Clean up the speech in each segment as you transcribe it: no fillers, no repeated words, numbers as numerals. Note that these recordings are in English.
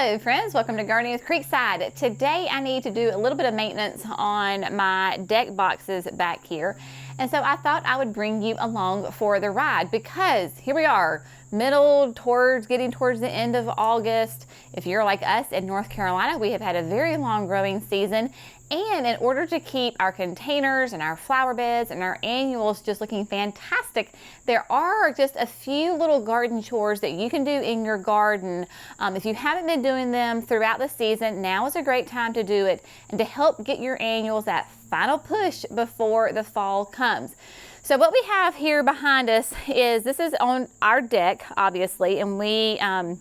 Hello friends, welcome to Gardening with Creekside. Today I need to do a little bit of maintenance on my deck boxes back here. And so I thought I would bring you along for the ride because here we are, getting towards the end of August. If you're like us in North Carolina, we have had a very long growing season. And in order to keep our containers and our flower beds and our annuals just looking fantastic, there are just a few little garden chores that you can do in your garden. If you haven't been doing them throughout the season, now is a great time to do it and to help get your annuals that final push before the fall comes. So what we have here behind us is, this is on our deck, obviously, and when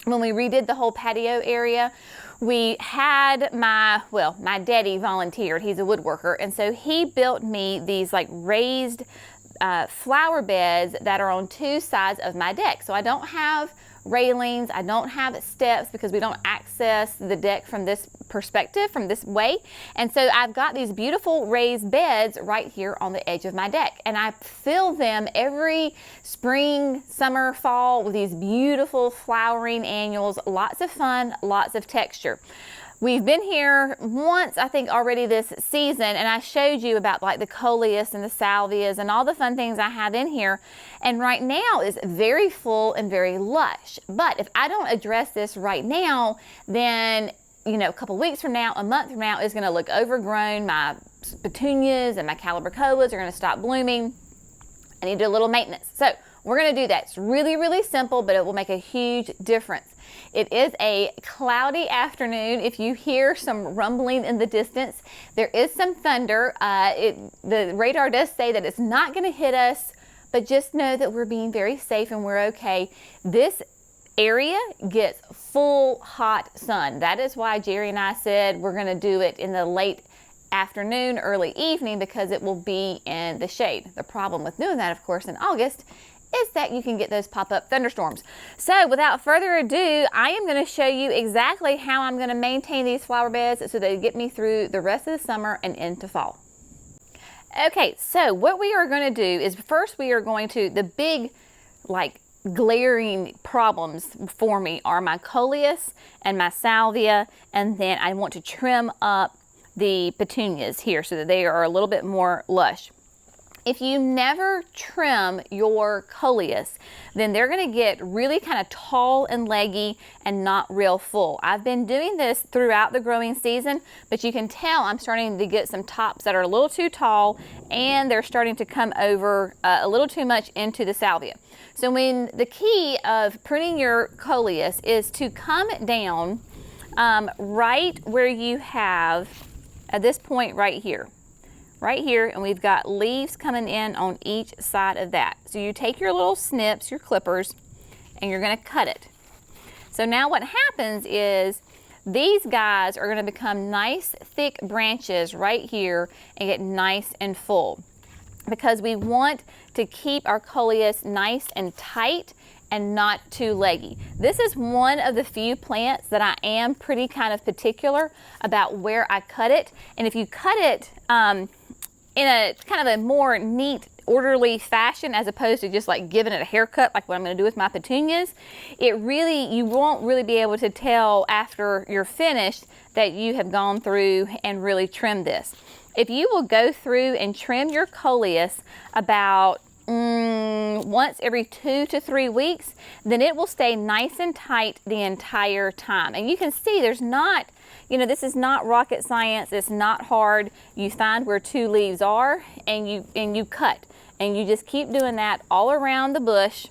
we redid the whole patio area, we had my daddy volunteered. He's a woodworker, and so he built me these like raised flower beds that are on two sides of my deck. So I don't have railings, I don't have steps because we don't access the deck from this perspective, from this way. And so I've got these beautiful raised beds right here on the edge of my deck. And I fill them every spring, summer, fall with these beautiful flowering annuals. Lots of fun, lots of texture. We've been here once, I think, already this season, and I showed you about like the coleus and the salvias and all the fun things I have in here. And right now is very full and very lush. But if I don't address this right now, then a couple weeks from now, a month from now, it's going to look overgrown. My petunias and my calibrachoas are going to stop blooming. I need to do a little maintenance. So we're going to do that. It's really, really simple, but it will make a huge difference. It is a cloudy afternoon. If you hear some rumbling in the distance, there is some thunder. The radar does say that it's not going to hit us, but just know that we're being very safe and we're okay. This area gets full hot sun. That is why Jerry and I said we're going to do it in the late afternoon, early evening, because it will be in the shade. The problem with doing that, of course, in August is that you can get those pop-up thunderstorms. So without further ado, I am going to show you exactly how I'm going to maintain these flower beds so they get me through the rest of the summer and into fall. Okay, so what we are going to do is first we are going to, the big glaring problems for me are my coleus and my salvia, and then I want to trim up the petunias here so that they are a little bit more lush. If you never trim your coleus, then they're going to get really kind of tall and leggy and not real full. I've been doing this throughout the growing season, but you can tell I'm starting to get some tops that are a little too tall and they're starting to come over a little too much into the salvia. So when the key of pruning your coleus is to come down right where you have, at this point right here, and we've got leaves coming in on each side of that. So you take your little snips, your clippers, and you're going to cut it. So now what happens is these guys are going to become nice thick branches right here and get nice and full, because we want to keep our coleus nice and tight and not too leggy. This is one of the few plants that I am pretty kind of particular about where I cut it. And if you cut it in a kind of a more neat, orderly fashion, as opposed to just like giving it a haircut like what I'm going to do with my petunias, you won't really be able to tell after you're finished that you have gone through and really trimmed this. If you will go through and trim your coleus about once every 2 to 3 weeks, then it will stay nice and tight the entire time. And you can see there's not, this is not rocket science. It's not hard. You find where two leaves are and you cut, and you just keep doing that all around the bush,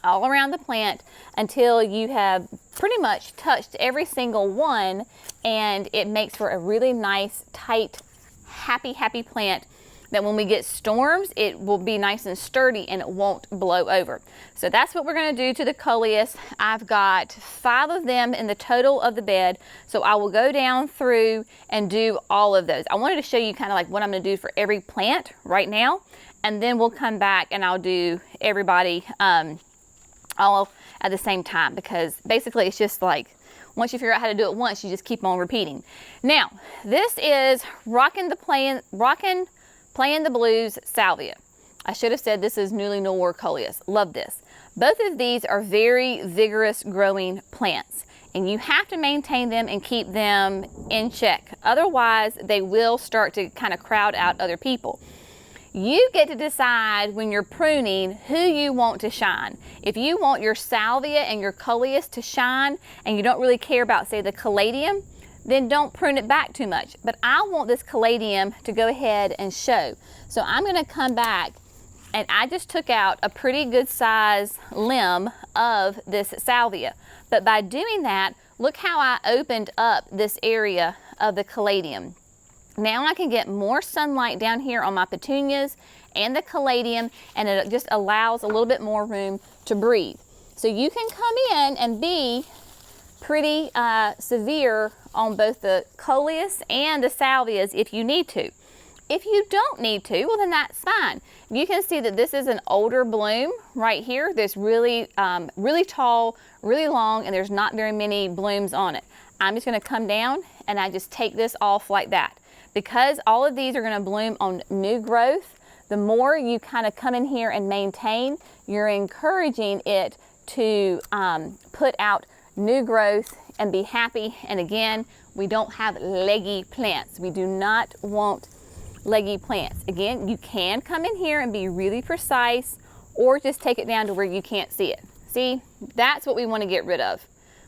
all around the plant, until you have pretty much touched every single one, and it makes for a really nice, tight, happy plant that when we get storms, it will be nice and sturdy and it won't blow over. So that's what we're going to do to the coleus. I've got 5 of them in the total of the bed, so I will go down through and do all of those. I wanted to show you kind of like what I'm going to do for every plant right now, and then we'll come back and I'll do everybody all at the same time, because basically it's just like once you figure out how to do it once, you just keep on repeating. Now, this is Rockin' Playing the Blues salvia. I should have said this is Newly Noir coleus. Love this. Both of these are very vigorous growing plants. and you have to maintain them and keep them in check. Otherwise, they will start to kind of crowd out other people. You get to decide when you're pruning who you want to shine. If you want your salvia and your coleus to shine and you don't really care about, say, the caladium, then don't prune it back too much. But I want this caladium to go ahead and show. So I'm going to come back, and I just took out a pretty good size limb of this salvia. But by doing that, look how I opened up this area of the caladium. Now I can get more sunlight down here on my petunias and the caladium, and it just allows a little bit more room to breathe. So you can come in and be pretty severe on both the coleus and the salvias if you need to. If you don't need to, well, then that's fine. You can see that this is an older bloom right here. There's really, really tall, really long, and there's not very many blooms on it. I'm just gonna come down and I just take this off like that. Because all of these are gonna bloom on new growth, the more you kind of come in here and maintain, you're encouraging it to put out new growth and be happy. And again, we don't have leggy plants. We do not want leggy plants. Again, you can come in here and be really precise, or just take it down to where you can't see it. See, that's what we want to get rid of.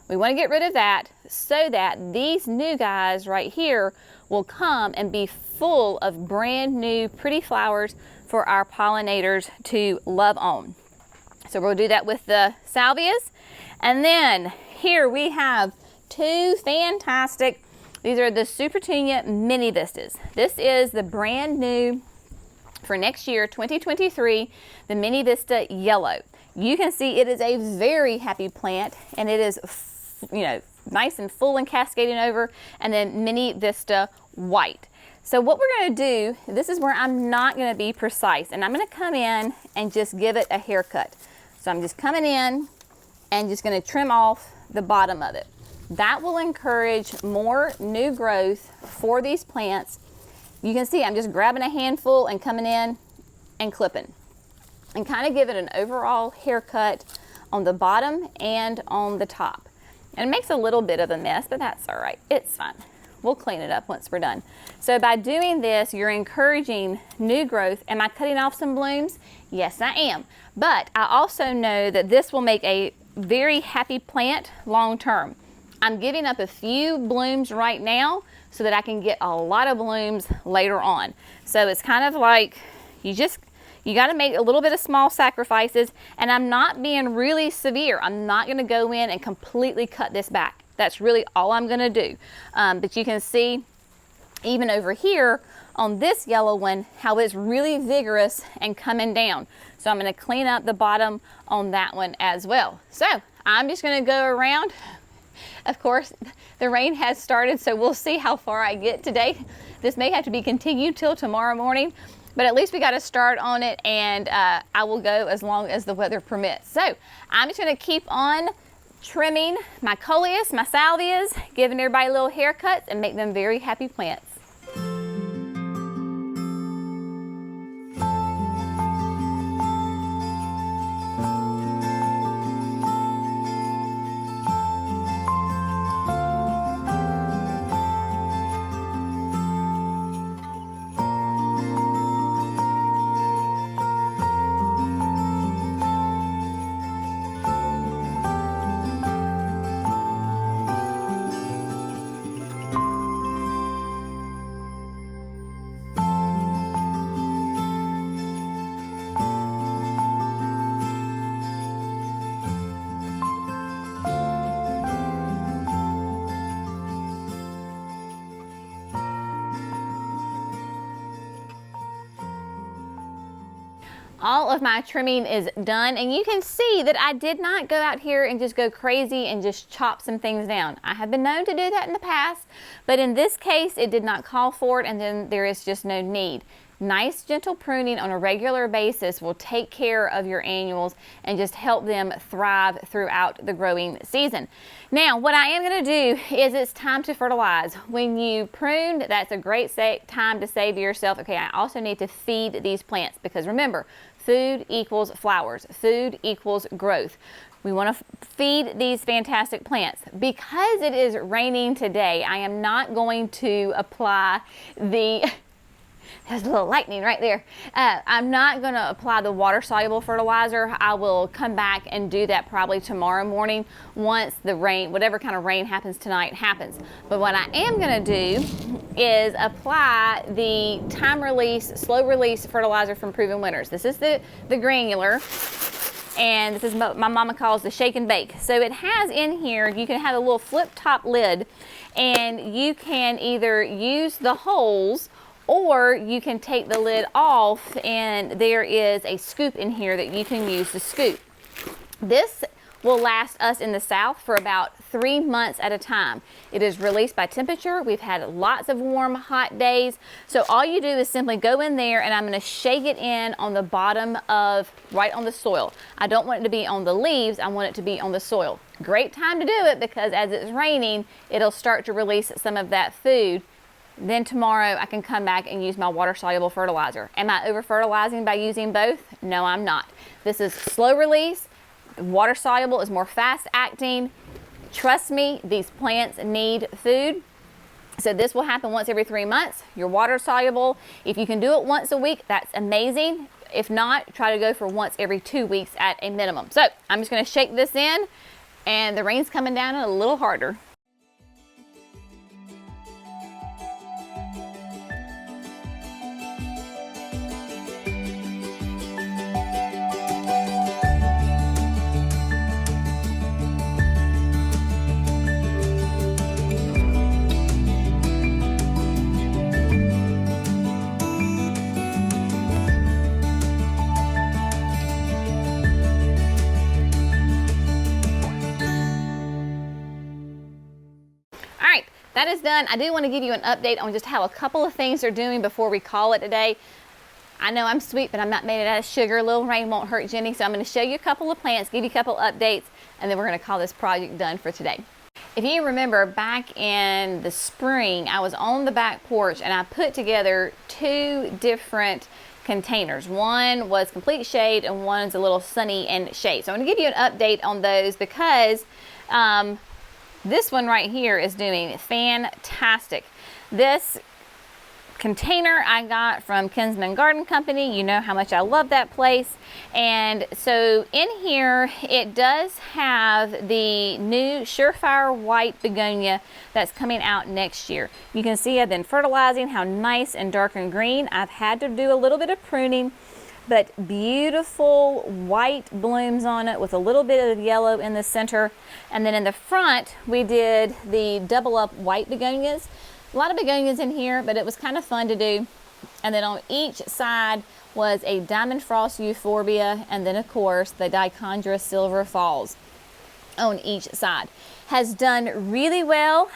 We want to get rid of that so that these new guys right here will come and be full of brand new pretty flowers for our pollinators to love on. So we'll do that with the salvias. And then here we have two fantastic, these are the Supertunia Mini Vistas. This is the brand new for next year, 2023, the Mini Vista Yellow. You can see it is a very happy plant, and it is, you know, nice and full and cascading over, and then Mini Vista White. So what we're going to do, this is where I'm not going to be precise, and I'm going to come in and just give it a haircut. So I'm just coming in and just going to trim off the bottom of it. That will encourage more new growth for these plants. You can see I'm just grabbing a handful and coming in and clipping, and kind of give it an overall haircut on the bottom and on the top. And it makes a little bit of a mess, but that's all right. It's fine. We'll clean it up once we're done. So by doing this, you're encouraging new growth. Am I cutting off some blooms? Yes, I am. But I also know that this will make a very happy plant long term. I'm giving up a few blooms right now so that I can get a lot of blooms later on. So it's kind of like you got to make a little bit of small sacrifices, and I'm not being really severe. I'm not going to go in and completely cut this back. That's really all I'm going to do. But you can see even over here on this yellow one how it's really vigorous and coming down. So I'm going to clean up the bottom on that one as well. So I'm just going to go around. Of course, the rain has started, so we'll see how far I get today. This may have to be continued till tomorrow morning, but at least we got to start on it, and I will go as long as the weather permits. So I'm just going to keep on trimming my coleus, my salvias, giving everybody little haircuts, and make them very happy plants. All of my trimming is done, and you can see that I did not go out here and just go crazy and just chop some things down. I have been known to do that in the past, but in this case it did not call for it, and then there is just no need. Nice gentle pruning on a regular basis will take care of your annuals and just help them thrive throughout the growing season. Now what I am going to do is it's time to fertilize. When you prune, that's a great time to say to yourself, okay, I also need to feed these plants, because remember, food equals flowers. Food equals growth. We want to feed these fantastic plants. Because it is raining today, I am not going to apply the there's a little lightning right there. I'm not going to apply the water-soluble fertilizer. I will come back and do that probably tomorrow morning once the rain, whatever kind of rain happens tonight, happens. But what I am going to do is apply the time-release, slow-release fertilizer from Proven Winners. This is the granular, and this is what my mama calls the shake and bake. So it has in here, you can have a little flip-top lid, and you can either use the holes or you can take the lid off, and there is a scoop in here that you can use to scoop. This will last us in the South for about 3 months at a time. It is released by temperature. We've had lots of warm, hot days. So all you do is simply go in there, and I'm going to shake it in on the bottom of, right on the soil. I don't want it to be on the leaves. I want it to be on the soil. Great time to do it because as it's raining, it'll start to release some of that food. Then tomorrow I can come back and use my water-soluble fertilizer. Am I over-fertilizing by using both? No, I'm not. This is slow release. Water-soluble is more fast-acting. Trust me, these plants need food. So this will happen once every 3 months. Your water-soluble, if you can do it once a week, that's amazing. If not, try to go for once every 2 weeks at a minimum. So I'm just going to shake this in, and the rain's coming down a little harder. That is done. I do want to give you an update on just how a couple of things are doing before we call it a day. I know I'm sweet, but I'm not made out of sugar. A little rain won't hurt Jenny. So I'm going to show you a couple of plants, give you a couple updates, and then we're going to call this project done for today. If you remember back in the spring, I was on the back porch and I put together 2 different containers. One was complete shade and one's a little sunny and shade. So I'm going to give you an update on those because this one right here is doing fantastic. This container I got from Kinsman Garden Company. You know how much I love that place. And so in here, it does have the new Surefire White Begonia that's coming out next year. You can see I've been fertilizing, how nice and dark and green. I've had to do a little bit of pruning, but beautiful white blooms on it with a little bit of yellow in the center. And then in the front, we did the double up white begonias. A lot of begonias in here, but it was kind of fun to do. And then on each side was a Diamond Frost Euphorbia, and then of course the Dichondra Silver Falls on each side. Has done really well.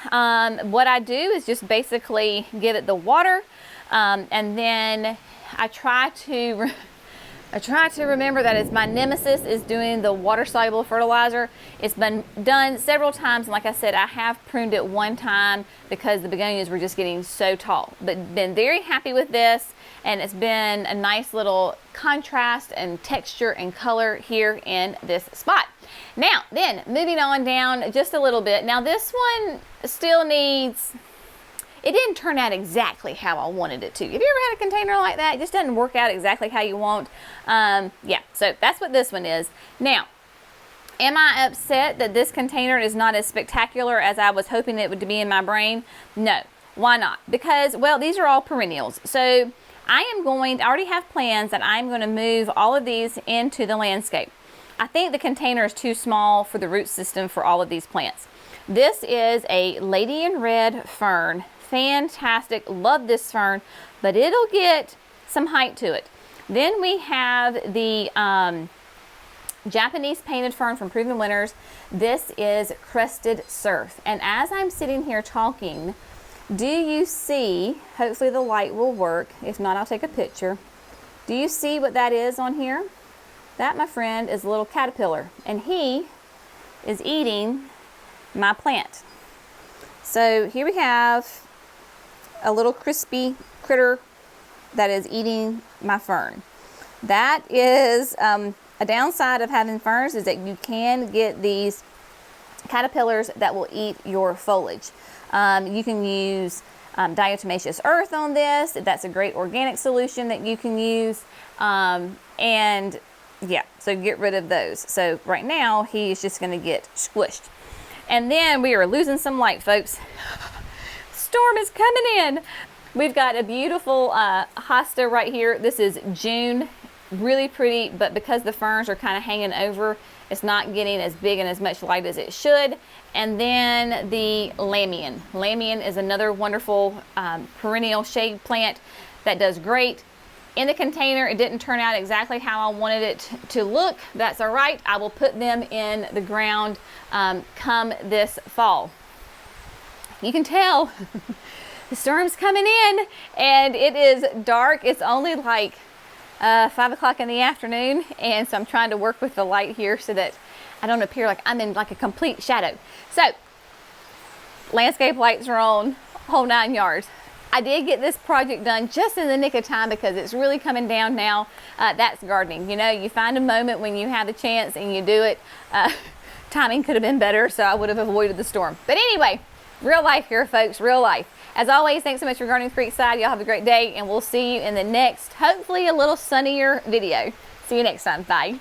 What I do is just basically give it the water, and then I try to remember that it's my nemesis is doing the water-soluble fertilizer. It's been done several times, and like I said, I have pruned it one time because the begonias were just getting so tall. But been very happy with this, and it's been a nice little contrast and texture and color here in this spot. Now, then, moving on down just a little bit. Now, this one still needs... It didn't turn out exactly how I wanted it to. Have you ever had a container like that? It just doesn't work out exactly how you want. Yeah, so that's what this one is. Now, am I upset that this container is not as spectacular as I was hoping it would be in my brain? No. Why not? Because, well, these are all perennials. So I already have plans that I'm going to move all of these into the landscape. I think the container is too small for the root system for all of these plants. This is a Lady in Red fern. Fantastic, love this fern, but it'll get some height to it. Then we have the Japanese painted fern from Proven Winners. This is Crested Surf, and as I'm sitting here talking, do you see, hopefully the light will work, if not I'll take a picture. Do you see what that is on here? That, my friend, is a little caterpillar, and he is eating my plant. So here we have a little crispy critter that is eating my fern. That is a A downside of having ferns is that you can get these caterpillars that will eat your foliage. You can use diatomaceous earth on this. That's a great organic solution that you can use. And yeah, so get rid of those. So right now he's just going to get squished. And then we are losing some light, folks. Storm is coming in. We've got a beautiful hosta right here. This is June, really pretty, but because the ferns are kind of hanging over, it's not getting as big and as much light as it should. And then the lamian. Lamian is another wonderful perennial shade plant that does great. In the container, it didn't turn out exactly how I wanted it to look. That's all right. I will put them in the ground come this fall. You can tell the storm's coming in and it is dark. It's only like 5 o'clock in the afternoon, and so I'm trying to work with the light here so that I don't appear like I'm in like a complete shadow. So landscape lights are on, whole 9 yards. I did get this project done just in the nick of time because it's really coming down now. That's gardening. You know, you find a moment when you have the chance and you do it. Timing could have been better, so I would have avoided the storm. But anyway, real life here, folks, real life. As always, thanks so much for gardening with Creekside. Y'all have a great day, and we'll see you in the next, hopefully a little sunnier video. See you next time. Bye.